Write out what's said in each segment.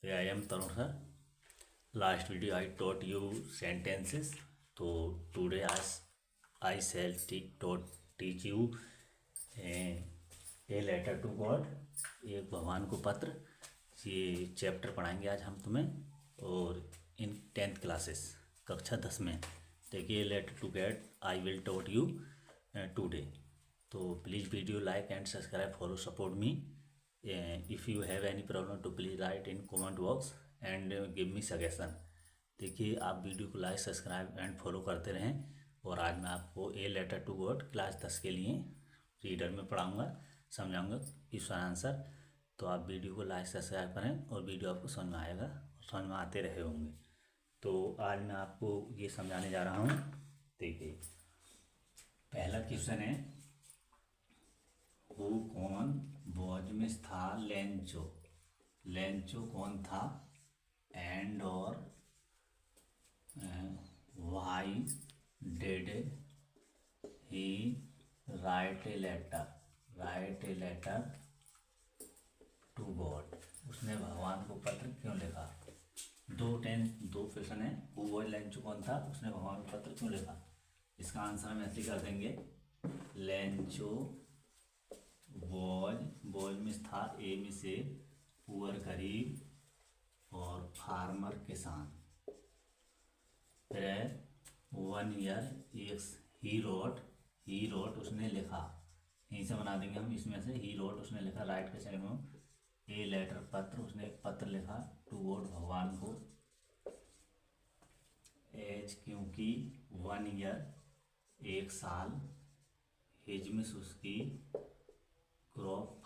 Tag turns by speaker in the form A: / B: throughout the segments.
A: I am Tarun sir. Last video I taught you sentences. So today I shall teach you a letter to God, एक भगवान को पत्र। ये chapter पढ़ाएंगे आज हम तुम्हें और इन 10th क्लासेस कक्षा 10 में। देखिए letter to God I will taught you today. तो please video like and subscribe follow support me. If you have any problem तो please write in comment box and give me suggestion. देखिए आप video को like subscribe and follow करते रहें। और आज मैं आपको a letter to God class 10 के लिए रीडर में पढ़ाऊँगा, समझाऊँगा क्वेश्चन आंसर। तो आप वीडियो को लाइक सब्सक्राइब करें और वीडियो आपको समझ में आएगा और समझ में आते रहे होंगे। तो आज मैं आपको ये समझाने जा रहा हूँ। देखिए पहला क्वेश्चन है, वो कौन वॉज मिस था लेंचो। लेंचो कौन था एंड और why did he write a letter to God. उसने भगवान को पत्र क्यों लिखा। दो क्वेश्चन है, वो वॉज लेंचो कौन था, उसने भगवान को पत्र क्यों लिखा। इसका आंसर हम ऐसे कर देंगे, लेंचो वॉज मिस था, ए में से पुअर गरीब और फार्मर किसान। फिर 1 ईयर ही रोट उसने लिखा, यहीं से बना देंगे हम। इसमें से ही रोट उसने लिखा, राइट के साइड में ए लेटर पत्र, उसने एक पत्र लिखा टू गॉड भगवान को। एज क्योंकि 1 ईयर 1 साल, हिज मिस उसकी क्रॉप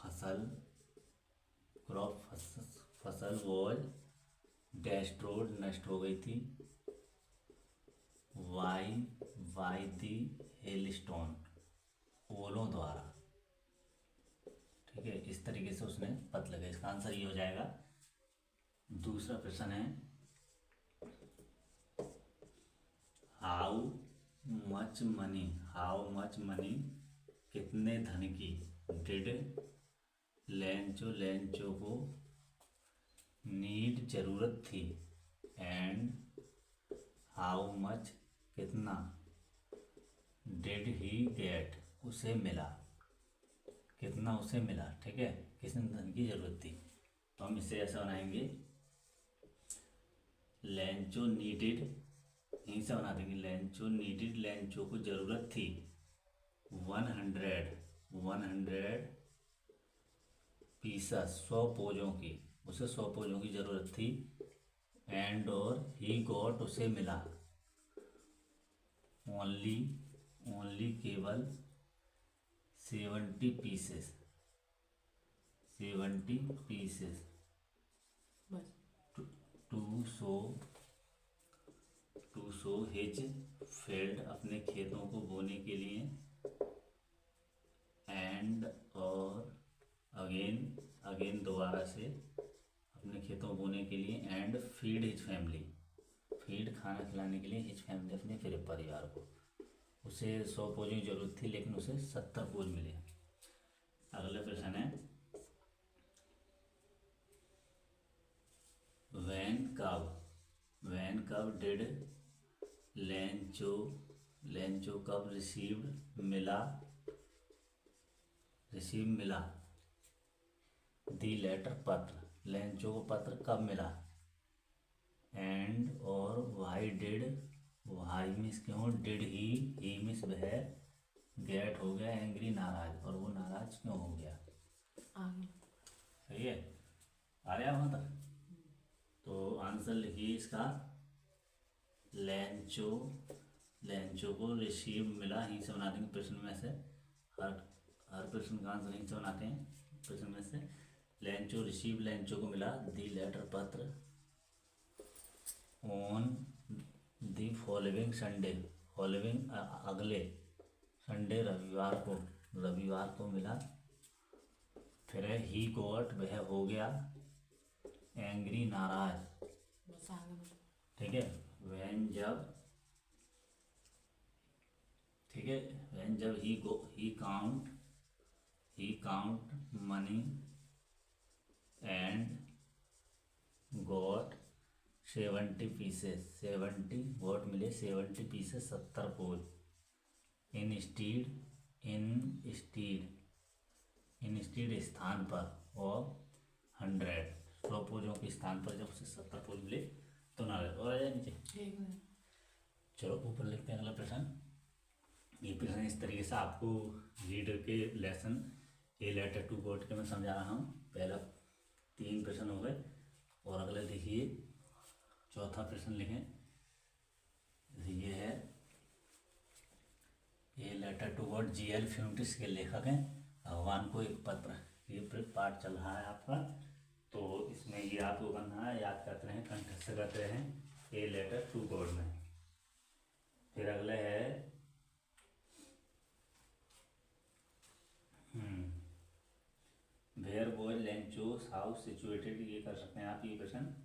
A: फसल वॉज डेस्ट्रोड नष्ट हो गई थी। वाई दी हेलस्टोन ओलों द्वारा। ठीक है, इस तरीके से उसने पत्र लगा। इसका आंसर ये हो जाएगा। दूसरा प्रश्न है, हाउ मच मनी कितने धन की डिड लेंचो को नीड जरूरत थी एंड हाउ मच कितना डिड ही गेट उसे मिला, कितना उसे मिला। ठीक है, किसने धन की जरूरत थी। तो हम इसे ऐसा बनाएंगे, लेंचो नीडेड, यहीं से बना देंगे लेंचो नीडेड, लेंचो को जरूरत थी 100 पीसस 100 पोजों की, उसे 100 पोजों की जरूरत थी। एंड और ही गॉट उसे मिला ओनली केवल 70 pieces to sow his field अपने खेतों को बोने के लिए। एंड और अगेन दोबारा से अपने खेतों को बोने के लिए। And feed his family, feed खाना खिलाने के लिए हिज फैमिली अपने फिर परिवार को। उसे 100 पोजों की जरूरत थी लेकिन उसे 70 पोज मिले। अगला प्रश्न है, वैन कब डिड लेंचो कब रिसीव मिला दी लेटर पत्र, लेंचो को पत्र कब मिला। एंड और वाई मिस क्यों डिड ही मिस वह गेट हो गया एंग्री नाराज, और वो नाराज क्यों हो गया। सही है, आ रहा वहाँ तक। तो आंसर लिखिए इसका, लेंचो को रिसीव मिला, यहीं से बना देंगे प्रश्न में से। हर प्रश्न का आंसर यहीं से बनाते हैं प्रश्न में से। लेंचो रिसीव, लेंचो को मिला दी लेटर पत्र ऑन दी फॉलोइंग संडे, अगले संडे रविवार को मिला। फिर ही गॉट वह हो गया एंग्री नाराज। ठीक है, वैन जब ही count money and 70 pieces, 70 what मिले, 70 पीसेस 70 पोज इन स्टीड स्थान पर और 100 100 पोजों के स्थान पर जब उसे 70 पोज मिले तो ना और आ जाए नीचे। चलो ऊपर लिखते हैं अगला प्रश्न। ये प्रश्न इस तरीके से आपको रीडर के lesson a letter to God के मैं समझा रहा हूँ। पहला 3 प्रश्न हो गए और अगले देखिए चौथा प्रश्न लिखें। ये है a letter to God GL Fuentes के लेखक हैं, भगवान को एक पत्र। ये पाठ चल रहा है आपका, तो इसमें ये आपको करना है, याद करते रहें, कंठस्थ करते रहें ए लेटर टू गॉड में। फिर अगले है वेयर बॉय लेंचोस हाउस सिचुएटेड, ये कर सकते हैं आप ये प्रश्न,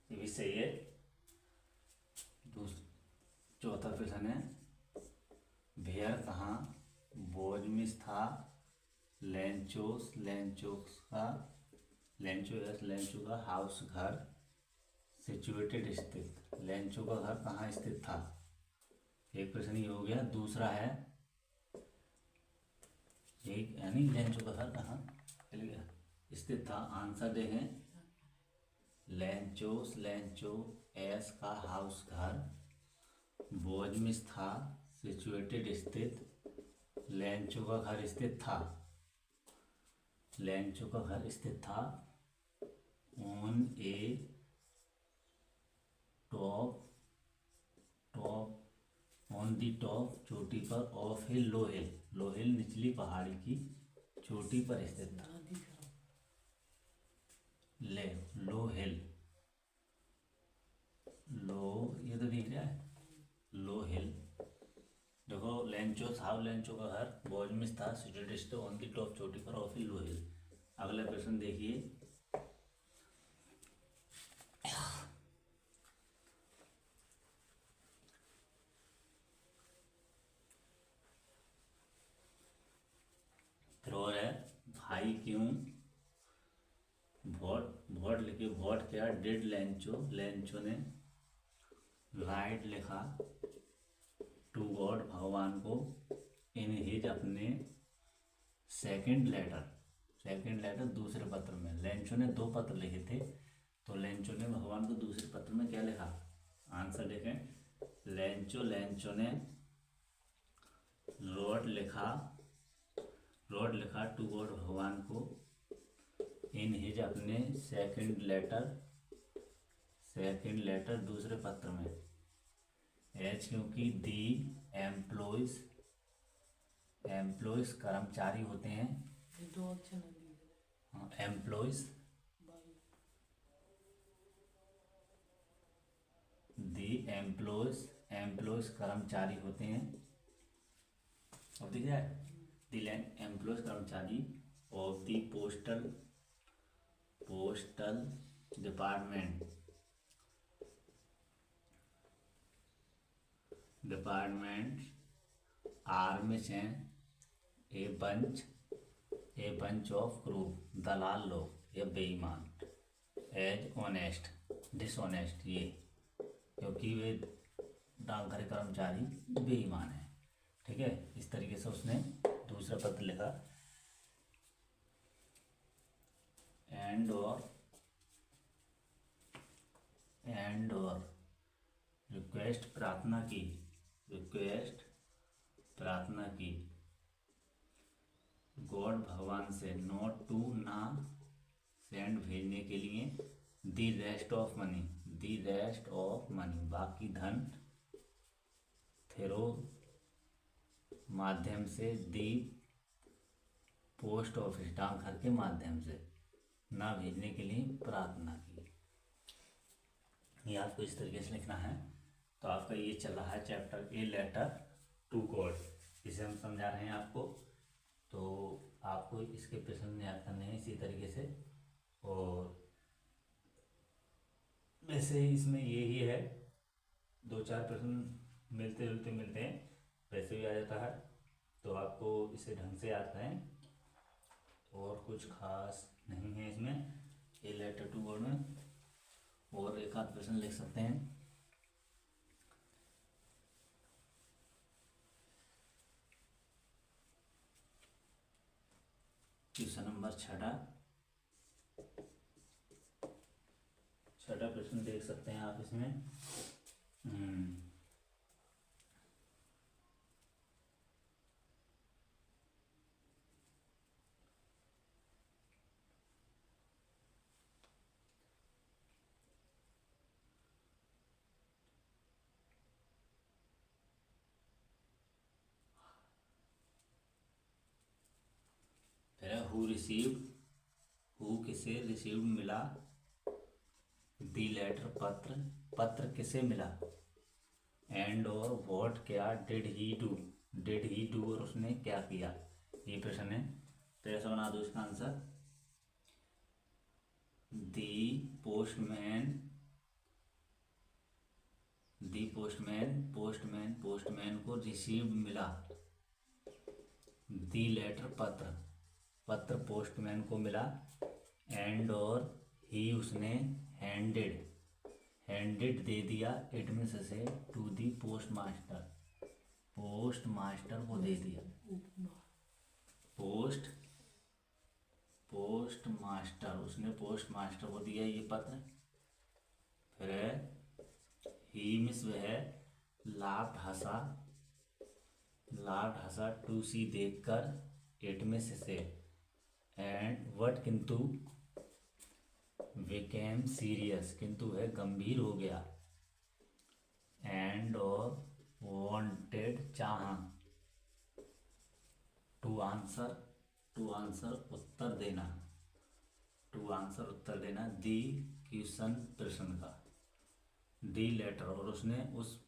A: ये भी सही है। चौथा प्रश्न है वेयर कहाँ बोजमिस था लेंचो का हाउस घर सिचुएटेड स्थित, लेंचो का घर कहाँ स्थित था। एक प्रश्न ये हो गया। दूसरा है एक यानी लेंचो का घर कहाँ स्थित था। आंसर देखें लेंचो एस का हाउस घर बोजमिस था सिचुएटेड स्थित, लेंचो का घर स्थित था, लेंचो का घर स्थित था on A top on the top चोटी पर ऑफ ए लो हिल निचली पहाड़ी की चोटी पर स्थित था। लो हिल ये तो दिख रहा है लो हिल। देखो लेंचो का घर बोजमिस था सिचुएटेड ऑन दी टॉप चोटी पर ऑफ ए लो हिल। अगला प्रश्न देखिए फिर और है भाई क्यों वॉट लिखे, वॉट क्या डिड लेंचो ने राइट लिखा टू गॉड भगवान को इन हिज अपने सेकंड लेटर दूसरे पत्र में। लेंचो ने 2 पत्र लिखे थे, तो लेंचो ने भगवान को दूसरे पत्र में क्या लिखा। आंसर देखें लेंचो ने रोड लिखा टू गॉड भगवान को इन हिज अपने सेकंड लेटर दूसरे पत्र में। एज क्योंकि दी एम्प्लॉयज कर्मचारी होते हैं,
B: 2 अक्षर
A: एम्प्लॉयज एम्प्लॉयज कर्मचारी होते हैं। अब दिख रहा है दी एम्प्लॉयज कर्मचारी of the postal department are mission a bunch of crew, दलाल लोग या बेईमान। एज ऑनेस्ट डिसऑनेस्ट, ये क्योंकि वे डाकघर कर्मचारी बेईमान है। ठीक है, इस तरीके से उसने दूसरा पत्र लिखा। एंड और रिक्वेस्ट प्रार्थना की गॉड भगवान से नॉट टू ना सेंड भेजने के लिए दी रेस्ट ऑफ मनी बाकी धन थेरो माध्यम से, दी पोस्ट ऑफिस डाकघर के माध्यम से ना भेजने के लिए प्रार्थना की। ये आपको इस तरीके से लिखना है। तो आपका ये चल रहा है chapter a letter to God, इसे हम समझा रहे हैं आपको। तो आपको इसके प्रश्न याद करने हैं इसी तरीके से। और वैसे ही इसमें यही है, 2-4 प्रश्न मिलते हैं, वैसे भी आ जाता है। तो आपको इसे ढंग से याद करें और कुछ खास नहीं है इसमें। ए लेटर टू गॉड में। और एक आध प्रश्न लिख सकते हैं। क्वेश्चन नंबर छठा प्रश्न देख सकते हैं आप इसमें। हु रिसीव्ड, हु किसे रिसीव्ड मिला, दी लेटर पत्र, पत्र किसे मिला, एंड और व्हाट क्या, did he do, did he do और उसने क्या किया। ये प्रश्न है, तो ऐसा बना दो इसका आंसर। दी पोस्टमैन, दी पोस्टमैन, पोस्टमैन, पोस्टमैन को रिसीव्ड मिला, दी लेटर पत्र, पत्र पोस्टमैन को मिला, एंड और ही उसने, हैंडेड, हैंडेड दे दिया, इट मीन्स से to the postmaster, postmaster को दे दिया, पोस्ट, पोस्ट मास्टर, उसने पोस्ट मास्टर को दिया ये पत्र। फिर ही मिस वह लाफ्ड हंसा, लाफ्ड हंसा, टू सी देखकर, इट मिस से, एंड वट किंतु, बिकेम सीरियस, किंतु वह गंभीर हो गया, एंड और वांटेड चाहा, टू आंसर, टू आंसर उत्तर देना, टू आंसर उत्तर देना, दी क्वेश्चन प्रश्न का, दी लेटर और उसने उस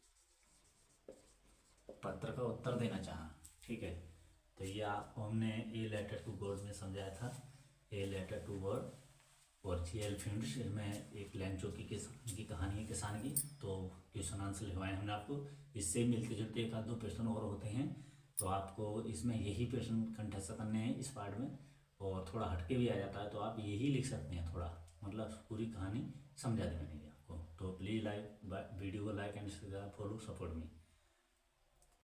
A: पत्र का उत्तर देना चाहा। ठीक है, तो ये आपको हमने ए लेटर टू गॉड में समझाया था। ए लेटर टू गॉड और चील फिल्म्स में एक लैंचो की कहानी है, किसान की। तो क्वेश्चन आंसर लिखवाए हमने आपको। इससे मिलते जुलते एक आध दो प्रश्न और होते हैं, तो आपको इसमें यही प्रश्न कंठस्थ करने हैं इस पार्ट में, और थोड़ा हटके भी आ जाता है तो आप यही लिख सकते हैं, थोड़ा मतलब पूरी कहानी समझा दी मैंने आपको। तो प्लीज़ लाइक वीडियो को like and follow, support me.